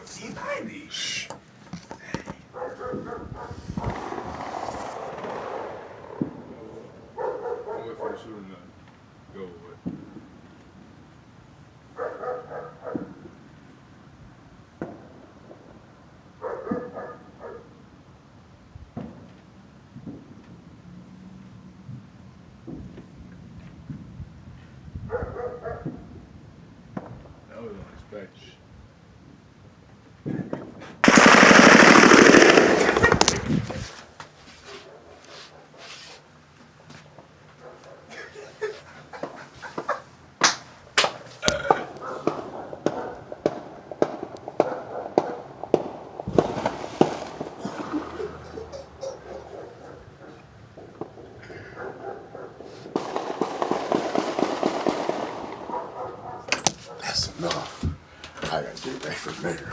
T90. Shh. I'll wait for the shooter to go away. That was unexpected. That's enough. I gotta get back from there.